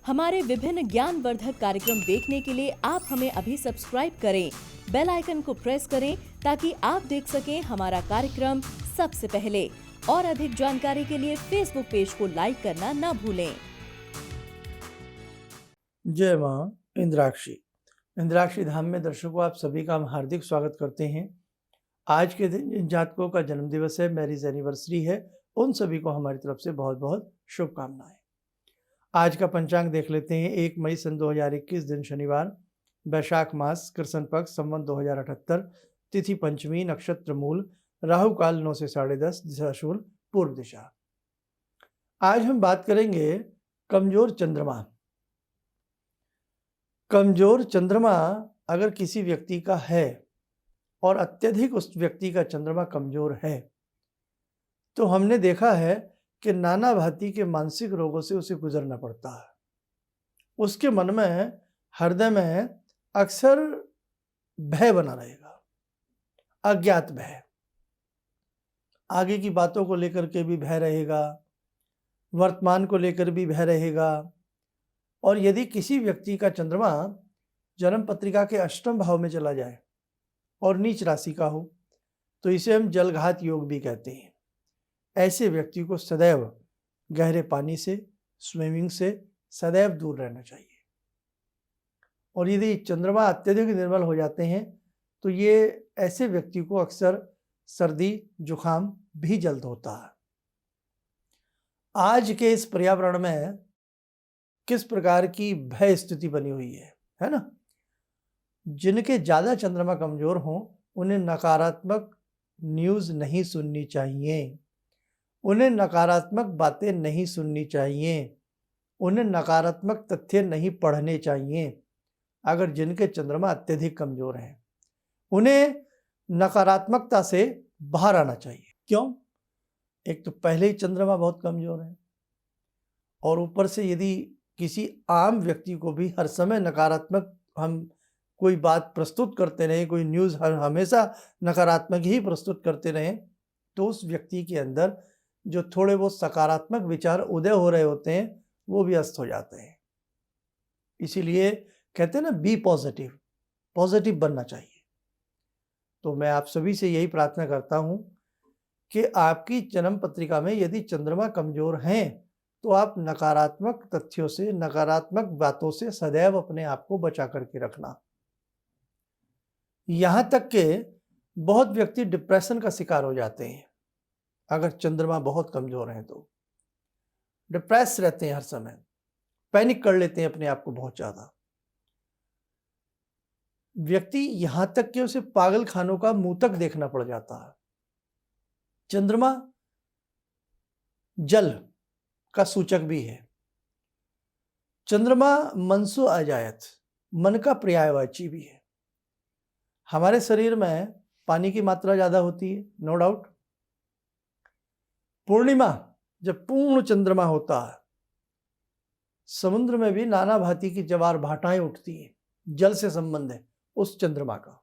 हमारे विभिन्न ज्ञानवर्धक कार्यक्रम देखने के लिए आप हमें अभी सब्सक्राइब करें, बेल आइकन को प्रेस करें ताकि आप देख सकें हमारा कार्यक्रम सबसे पहले। और अधिक जानकारी के लिए फेसबुक पेज को लाइक करना न भूलें। जय मां इंद्राक्षी। इंद्राक्षी धाम में दर्शकों आप सभी का हम हार्दिक स्वागत करते हैं। आज के दिन जिन जातकों का जन्म दिवस है, मैरिज एनिवर्सरी है, उन सभी को हमारी तरफ से बहुत बहुत शुभकामनाएं। आज का पंचांग देख लेते हैं। 1 मई सन 2021 दिन शनिवार, वैशाख मास, कृष्ण पक्ष, संवत 2078, तिथि पंचमी, नक्षत्र मूल, राहु काल 9 से 10:30, दिशा शूल पूर्व दिशा। आज हम बात करेंगे कमजोर चंद्रमा। कमजोर चंद्रमा अगर किसी व्यक्ति का है और अत्यधिक उस व्यक्ति का चंद्रमा कमजोर है तो हमने देखा है कि नाना भांति के मानसिक रोगों से उसे गुजरना पड़ता है। उसके मन में, हृदय में अक्सर भय बना रहेगा, अज्ञात भय, आगे की बातों को लेकर के भी भय रहेगा, वर्तमान को लेकर भी भय रहेगा। और यदि किसी व्यक्ति का चंद्रमा जन्म पत्रिका के अष्टम भाव में चला जाए और नीच राशि का हो तो इसे हम जलघात योग भी कहते हैं। ऐसे व्यक्ति को सदैव गहरे पानी से, स्विमिंग से सदैव दूर रहना चाहिए। और यदि चंद्रमा अत्यधिक निर्मल हो जाते हैं तो ये ऐसे व्यक्ति को अक्सर सर्दी जुकाम भी जल्द होता है। आज के इस पर्यावरण में किस प्रकार की भय स्थिति बनी हुई है ना। जिनके ज्यादा चंद्रमा कमजोर हों उन्हें नकारात्मक न्यूज नहीं सुननी चाहिए, उन्हें नकारात्मक बातें नहीं सुननी चाहिए, उन्हें नकारात्मक तथ्य नहीं पढ़ने चाहिए। अगर जिनके चंद्रमा अत्यधिक कमजोर हैं उन्हें नकारात्मकता से बाहर आना चाहिए। क्यों? एक तो पहले ही चंद्रमा बहुत कमजोर है और ऊपर से यदि किसी आम व्यक्ति को भी हर समय नकारात्मक हम कोई बात प्रस्तुत करते रहें, कोई न्यूज़ हमेशा नकारात्मक ही प्रस्तुत करते रहें तो उस व्यक्ति के अंदर जो थोड़े बहुत सकारात्मक विचार उदय हो रहे होते हैं वो भी अस्त हो जाते हैं। इसीलिए कहते हैं ना, बी पॉजिटिव, पॉजिटिव बनना चाहिए। तो मैं आप सभी से यही प्रार्थना करता हूं कि आपकी जन्म पत्रिका में यदि चंद्रमा कमजोर हैं तो आप नकारात्मक तथ्यों से, नकारात्मक बातों से सदैव अपने आप को बचा करके रखना। यहां तक कि बहुत व्यक्ति डिप्रेशन का शिकार हो जाते हैं अगर चंद्रमा बहुत कमजोर हैं तो। डिप्रेस रहते हैं हर समय, पैनिक कर लेते हैं अपने आप को बहुत ज्यादा। व्यक्ति यहां तक कि उसे पागल खानों का मुंह तक देखना पड़ जाता है। चंद्रमा जल का सूचक भी है। चंद्रमा मनसो अजायत, मन का पर्यायवाची भी है। हमारे शरीर में पानी की मात्रा ज्यादा होती है, नो डाउट। पूर्णिमा जब पूर्ण चंद्रमा होता है, समुद्र में भी नाना भांति की ज्वार भाटाएं उठती हैं, जल से संबंध है उस चंद्रमा का।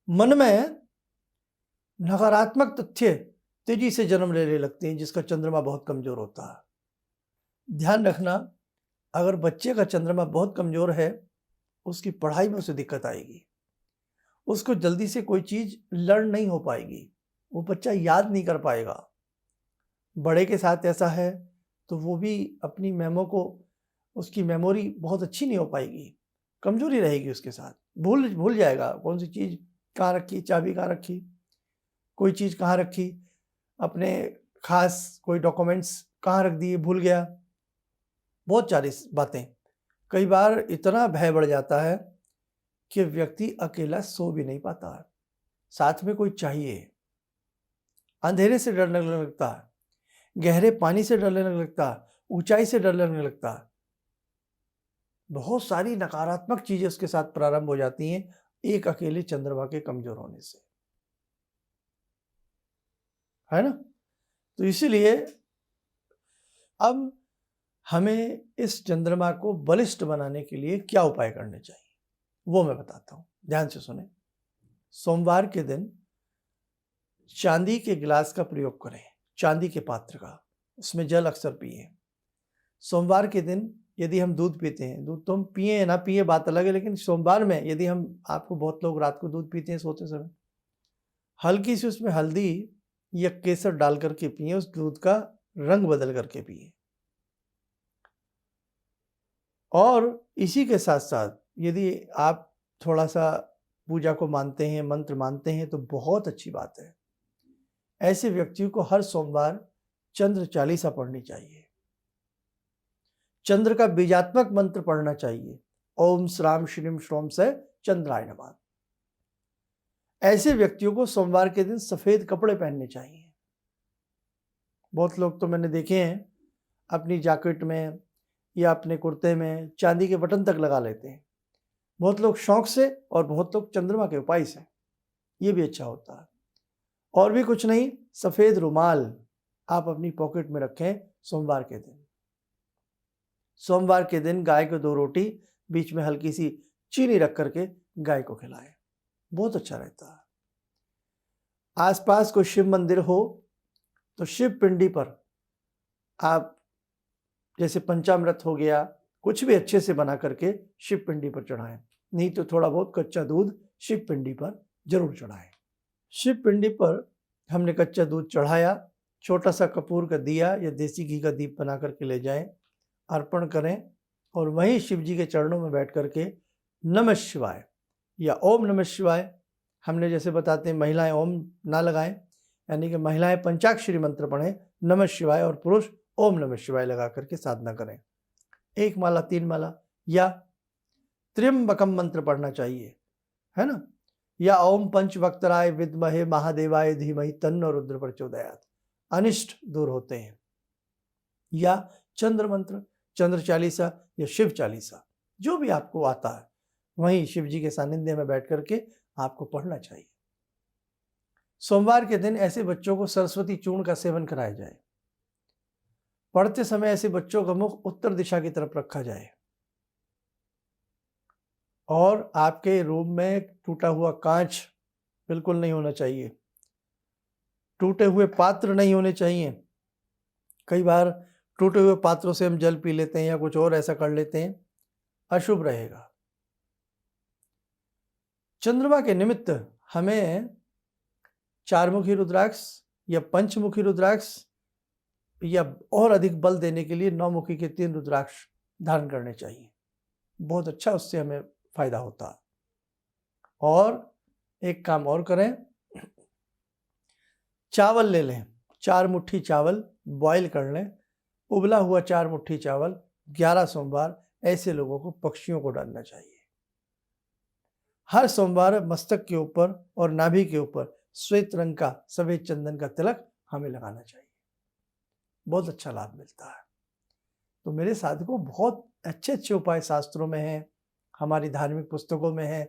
मन में नकारात्मक तथ्य तेजी से जन्म लेने लगते हैं जिसका चंद्रमा बहुत कमजोर होता है। ध्यान रखना, अगर बच्चे का चंद्रमा बहुत कमजोर है उसकी पढ़ाई में उसे दिक्कत आएगी, उसको जल्दी से कोई चीज लर्न नहीं हो पाएगी, वो बच्चा याद नहीं कर पाएगा। बड़े के साथ ऐसा है तो वो भी अपनी उसकी मेमोरी बहुत अच्छी नहीं हो पाएगी, कमजोरी रहेगी उसके साथ, भूल जाएगा कौन सी चीज कहाँ रखी, चाबी कहाँ रखी, कोई चीज कहाँ रखी, अपने खास कोई डॉक्यूमेंट्स कहाँ रख दिए, भूल गया। बहुत सारी बातें। कई बार इतना भय बढ़ जाता है कि व्यक्ति अकेला सो भी नहीं पाता है, साथ में कोई चाहिए। अंधेरे से डरने लगता है, गहरे पानी से डरने लगता है, ऊंचाई से डर लगने लगता है। बहुत सारी नकारात्मक चीजें उसके साथ प्रारंभ हो जाती हैं एक अकेले चंद्रमा के कमजोर होने से, है ना। तो इसीलिए अब हमें इस चंद्रमा को बलिष्ठ बनाने के लिए क्या उपाय करने चाहिए वो मैं बताता हूं, ध्यान से सुने। सोमवार के दिन चांदी के गिलास का प्रयोग करें, चांदी के पात्र का, उसमें जल अक्सर पिए। सोमवार के दिन यदि हम दूध पीते हैं, दूध तो हम पिए ना पिए बात अलग है, लेकिन सोमवार में यदि आपको बहुत लोग रात को दूध पीते हैं सोते समय, हल्की सी उसमें हल्दी या केसर डाल करके पिए, उस दूध का रंग बदल करके पिए। और इसी के साथ साथ यदि आप थोड़ा सा पूजा को मानते हैं, मंत्र मानते हैं, तो बहुत अच्छी बात है। ऐसे व्यक्तियों को हर सोमवार चंद्र चालीसा पढ़नी चाहिए, चंद्र का बीजात्मक मंत्र पढ़ना चाहिए, ओम श्राम श्रीम श्रोम से चंद्राय नमः। ऐसे व्यक्तियों को सोमवार के दिन सफेद कपड़े पहनने चाहिए। बहुत लोग तो मैंने देखे हैं अपनी जैकेट में या अपने कुर्ते में चांदी के बटन तक लगा लेते हैं, बहुत लोग शौक से और बहुत लोग चंद्रमा के उपाय से। ये भी अच्छा होता है। और भी कुछ नहीं, सफेद रुमाल आप अपनी पॉकेट में रखें सोमवार के दिन। सोमवार के दिन गाय को 2 रोटी बीच में हल्की सी चीनी रख करके गाय को खिलाएं, बहुत अच्छा रहता है। आसपास कोई शिव मंदिर हो तो शिव पिंडी पर आप जैसे पंचामृत हो गया, कुछ भी अच्छे से बना करके शिव पिंडी पर चढ़ाएं, नहीं तो थोड़ा बहुत कच्चा दूध शिव पिंडी पर जरूर चढ़ाएं। शिव पिंडी पर हमने कच्चा दूध चढ़ाया, छोटा सा कपूर का दिया या देसी घी का दीप बना करके ले जाएं, अर्पण करें और वहीं शिव जी के चरणों में बैठ करके नमः शिवाय या ओम नमः शिवाय, हमने जैसे बताते हैं महिलाएं ओम ना लगाएं, यानी कि महिलाएं पंचाक्षरी मंत्र पढ़ें नमः शिवाय और पुरुष ओम नमः शिवाय लगा करके साधना करें। 1 माला 3 माला या त्र्यंबकम मंत्र पढ़ना चाहिए, है ना, या ओम पंचवक्तराय विद्महे महादेवाय धीमहि तन्नो रुद्र प्रचोदयात्, अनिष्ट दूर होते हैं। या चंद्र मंत्र, चंद्र चालीसा या शिव चालीसा, जो भी आपको आता है वहीं शिव जी के सानिध्य में बैठ करके आपको पढ़ना चाहिए। सोमवार के दिन ऐसे बच्चों को सरस्वती चूर्ण का सेवन कराया जाए। पढ़ते समय ऐसे बच्चों का मुख उत्तर दिशा की तरफ रखा जाए और आपके रूम में टूटा हुआ कांच बिल्कुल नहीं होना चाहिए, टूटे हुए पात्र नहीं होने चाहिए। कई बार टूटे हुए पात्रों से हम जल पी लेते हैं या कुछ और ऐसा कर लेते हैं, अशुभ रहेगा। चंद्रमा के निमित्त हमें 4-मुखी रुद्राक्ष या पंचमुखी रुद्राक्ष या और अधिक बल देने के लिए 9-मुखी के 3 रुद्राक्ष धारण करने चाहिए, बहुत अच्छा उससे हमें फायदा होता है। और एक काम और करें, चावल ले लें, 4 मुट्ठी चावल बॉईल कर लें, उबला हुआ 4 मुट्ठी चावल 11 सोमवार ऐसे लोगों को पक्षियों को डालना चाहिए। हर सोमवार मस्तक के ऊपर और नाभि के ऊपर श्वेत रंग का सफेद चंदन का तिलक हमें लगाना चाहिए, बहुत अच्छा लाभ मिलता है। तो मेरे साथियों, बहुत अच्छे अच्छे उपाय शास्त्रों में हैं, हमारी धार्मिक पुस्तकों में हैं,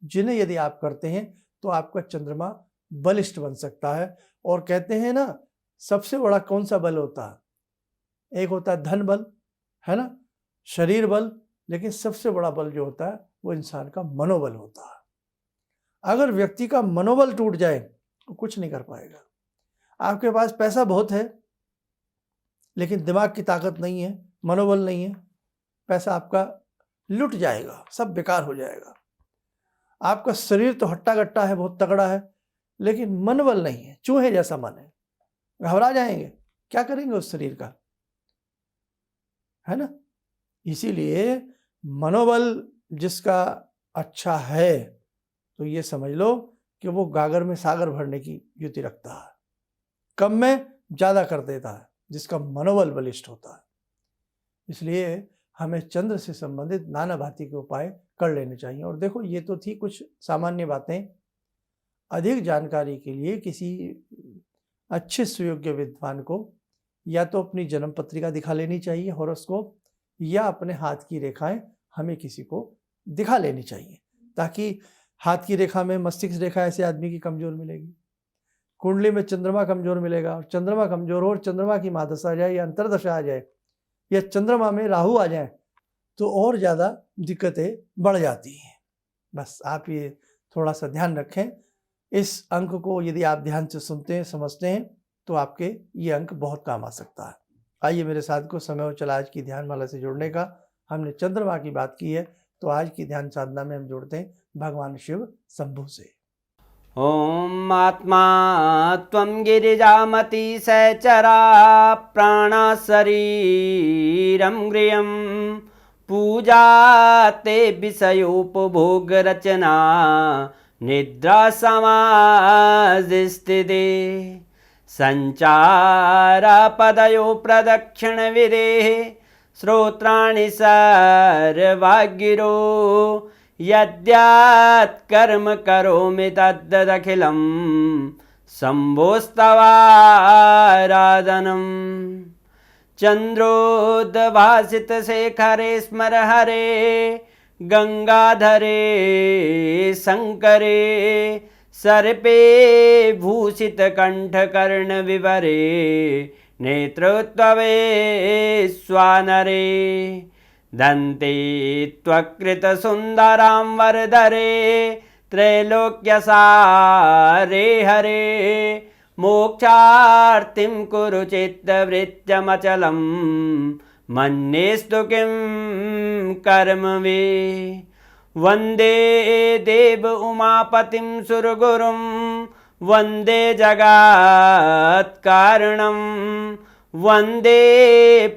जिन्हें यदि आप करते हैं तो आपका चंद्रमा बलिष्ठ बन सकता है। और कहते हैं ना, सबसे बड़ा कौन सा बल होता है? एक होता है धन बल, है ना, शरीर बल, लेकिन सबसे बड़ा बल जो होता है वो इंसान का मनोबल होता है। अगर व्यक्ति का मनोबल टूट जाए तो कुछ नहीं कर पाएगा। आपके पास पैसा बहुत है लेकिन दिमाग की ताकत नहीं है, मनोबल नहीं है, पैसा आपका लुट जाएगा, सब बेकार हो जाएगा। आपका शरीर तो हट्टा कट्टा है, बहुत तगड़ा है, लेकिन मनोबल नहीं है, चूहे जैसा मन है, घबरा जाएंगे, क्या करेंगे उस शरीर का, है ना। इसीलिए मनोबल जिसका अच्छा है तो ये समझ लो कि वो गागर में सागर भरने की युति रखता है, कम में ज्यादा कर देता है जिसका मनोबल बलिष्ठ होता है। इसलिए हमें चंद्र से संबंधित नाना भांति के उपाय कर लेने चाहिए। और देखो, ये तो थी कुछ सामान्य बातें। अधिक जानकारी के लिए किसी अच्छे सुयोग्य विद्वान को या तो अपनी जन्म पत्रिका दिखा लेनी चाहिए, हॉरोस्कोप, या अपने हाथ की रेखाएं हमें किसी को दिखा लेनी चाहिए, ताकि हाथ की रेखा में मस्तिष्क रेखा ऐसे आदमी की कमजोर मिलेगी, कुंडली में चंद्रमा कमजोर मिलेगा, और चंद्रमा कमजोर हो और चंद्रमा की महादशा आ जाए या अंतरदशा आ जाए या चंद्रमा में राहु आ जाए तो और ज़्यादा दिक्कतें बढ़ जाती हैं। बस आप ये थोड़ा सा ध्यान रखें। इस अंक को यदि आप ध्यान से सुनते हैं, समझते हैं, तो आपके ये अंक बहुत काम आ सकता है। आइए मेरे साथ को समय और चला आज की ध्यान माला से जुड़ने का। हमने चंद्रमा की बात की है, तो आज की ध्यान साधना में हम जोड़ते हैं भगवान शिव शंभु से। ॐ आत्मा त्वं गिरिजामति सहचरा प्राणा शरीरं गृहं पूजा ते विषयोपभोगरचना निद्रा समाधिस्थिते सञ्चारपदयो प्रदक्षिणविधेः श्रोत्राणि सर्वागिरो यद्यात् कर्म करोमि तद्दखिलं शम्भोस्तवाराधनम् चन्द्रोद्भासितशेखरे स्मर हरे गंगाधरे शङ्करे सर्पे भूषितकण्ठकर्णविवरे नेत्रोत्तवे स्वानरे दन्ते त्वकृतसुन्दरां वरदरे त्रैलोक्यसारे हरे मोक्षार्तिं कुरु चित्तवृत्त्यमचलं मन्येस्तु किं कर्म वे वन्दे देव उमापतिं सुरगुरुं वन्दे जगत्कारणं वन्दे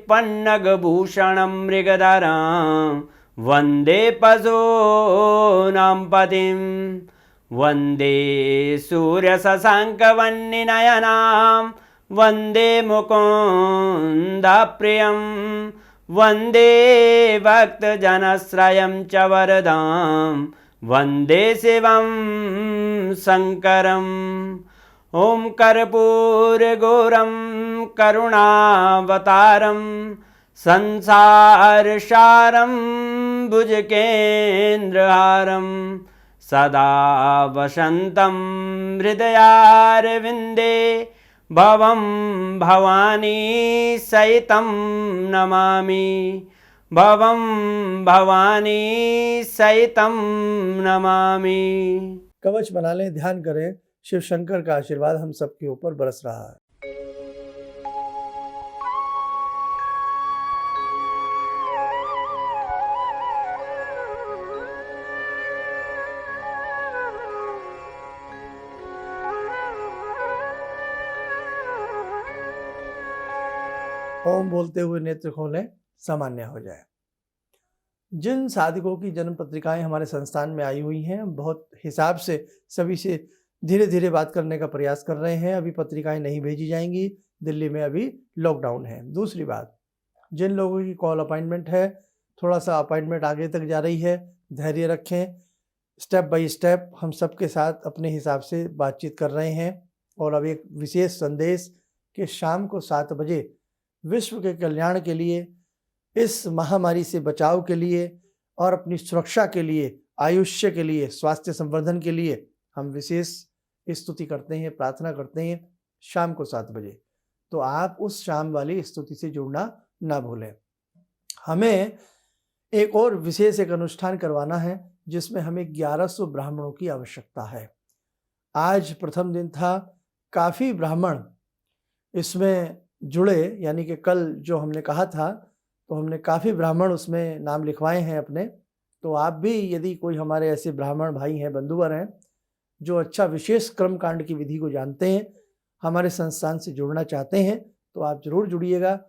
पन्नगभूषणं मृगधरं वन्दे पशूनां पतिं वन्दे सूर्यशशाङ्कवह्निनयनां वन्दे मुकुन्दप्रियं वन्दे भक्तजनश्रयं च वरदां वन्दे शिवं शङ्करम् ॐ कर्पूरगौरं करुणावतारं संसारसारं भुजगेन्द्रहारं सदा वसन्तं हृदयारविन्दे भवं भवानी सहितं नमामि भवं भवानी सहितं नमामि। कवच बना लें, ध्यान करें। शिव शंकर का आशीर्वाद हम सबके ऊपर बरस रहा है। ओम बोलते हुए नेत्र खोलें, सामान्य हो जाए। जिन साधकों की जन्म पत्रिकाएं हमारे संस्थान में आई हुई हैं, हम बहुत हिसाब से सभी से धीरे धीरे बात करने का प्रयास कर रहे हैं। अभी पत्रिकाएं नहीं भेजी जाएंगी, दिल्ली में अभी लॉकडाउन है। दूसरी बात, जिन लोगों की कॉल अपॉइंटमेंट है, थोड़ा सा अपॉइंटमेंट आगे तक जा रही है, धैर्य रखें। स्टेप बाय स्टेप हम सबके साथ अपने हिसाब से बातचीत कर रहे हैं। और अब एक विशेष संदेश कि शाम को 7 बजे विश्व के कल्याण के लिए, इस महामारी से बचाव के लिए और अपनी सुरक्षा के लिए, आयुष्य के लिए, स्वास्थ्य संवर्धन के लिए हम विशेष स्तुति करते हैं, प्रार्थना करते हैं शाम को 7 बजे। तो आप उस शाम वाली स्तुति से जुड़ना ना भूलें। हमें एक और विशेष एक अनुष्ठान करवाना है जिसमें हमें 1100 ब्राह्मणों की आवश्यकता है। आज प्रथम दिन था, काफ़ी ब्राह्मण इसमें जुड़े, यानी कि कल जो हमने कहा था तो हमने काफ़ी ब्राह्मण उसमें नाम लिखवाए हैं अपने। तो आप भी यदि कोई हमारे ऐसे ब्राह्मण भाई हैं, बंधुवर हैं जो अच्छा विशेष कर्मकांड की विधि को जानते हैं, हमारे संस्थान से जुड़ना चाहते हैं, तो आप जरूर जुड़िएगा।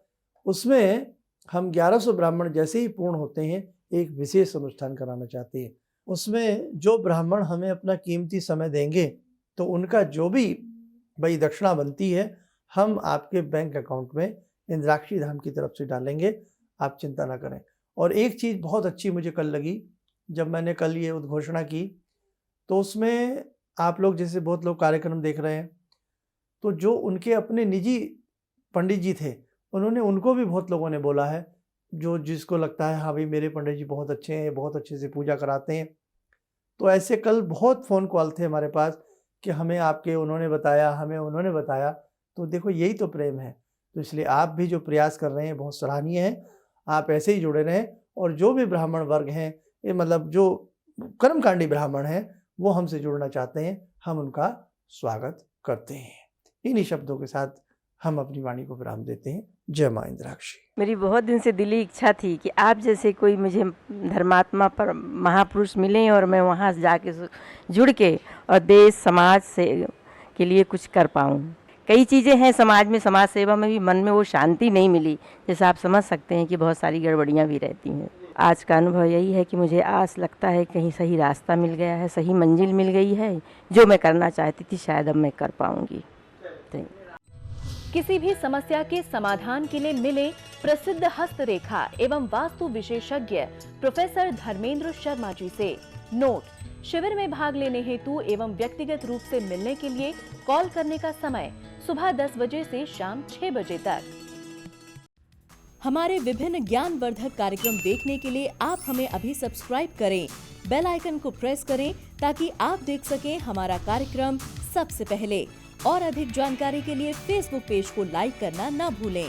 उसमें हम 1100 ब्राह्मण जैसे ही पूर्ण होते हैं एक विशेष अनुष्ठान कराना चाहते हैं। उसमें जो ब्राह्मण हमें अपना कीमती समय देंगे तो उनका जो भी भाई दक्षिणा बनती है हम आपके बैंक अकाउंट में इंद्राक्षी धाम की तरफ से डालेंगे, आप चिंता ना करें। और एक चीज़ बहुत अच्छी मुझे कल लगी, जब मैंने कल ये उद्घोषणा की तो उसमें आप लोग जैसे बहुत लोग कार्यक्रम देख रहे हैं, तो जो उनके अपने निजी पंडित जी थे उन्होंने, उनको भी बहुत लोगों ने बोला है, जो जिसको लगता है हाँ भाई मेरे पंडित जी बहुत अच्छे हैं, बहुत अच्छे से पूजा कराते हैं। तो ऐसे कल बहुत फ़ोन कॉल थे हमारे पास कि हमें आपके उन्होंने बताया, हमें उन्होंने बताया। तो देखो यही तो प्रेम है। तो इसलिए आप भी जो प्रयास कर रहे हैं बहुत सराहनीय है, आप ऐसे ही जुड़े रहें। और जो भी ब्राह्मण वर्ग हैं, ये मतलब जो कर्मकांडी ब्राह्मण हैं, वो हमसे जुड़ना चाहते हैं, हम उनका स्वागत करते हैं। इन्हीं शब्दों के साथ हम अपनी वाणी को विराम देते हैं। जय मां इंद्राक्षी। मेरी बहुत दिन से दिली इच्छा थी कि आप जैसे कोई मुझे धर्मात्मा पर महापुरुष मिलें और मैं वहाँ जाके जुड़ के और देश समाज से के लिए कुछ कर पाऊँ। कई चीज़ें हैं समाज में, समाज सेवा में भी मन में वो शांति नहीं मिली, जैसे आप समझ सकते हैं कि बहुत सारी गड़बड़ियाँ भी रहती हैं। आज का अनुभव यही है कि मुझे आस लगता है कहीं सही रास्ता मिल गया है, सही मंजिल मिल गई है। जो मैं करना चाहती थी शायद अब मैं कर पाऊँगी। किसी भी समस्या के समाधान के लिए मिले प्रसिद्ध हस्तरेखा एवं वास्तु विशेषज्ञ प्रोफेसर धर्मेंद्र शर्मा जी से। नोट: शिविर में भाग लेने हेतु एवं व्यक्तिगत रूप से मिलने के लिए कॉल करने का समय सुबह 10 बजे से शाम 6 बजे तक। हमारे विभिन्न ज्ञानवर्धक कार्यक्रम देखने के लिए आप हमें अभी सब्सक्राइब करें, बेल आइकन को प्रेस करें ताकि आप देख सकें हमारा कार्यक्रम सबसे पहले। और अधिक जानकारी के लिए फेसबुक पेज को लाइक करना न भूलें।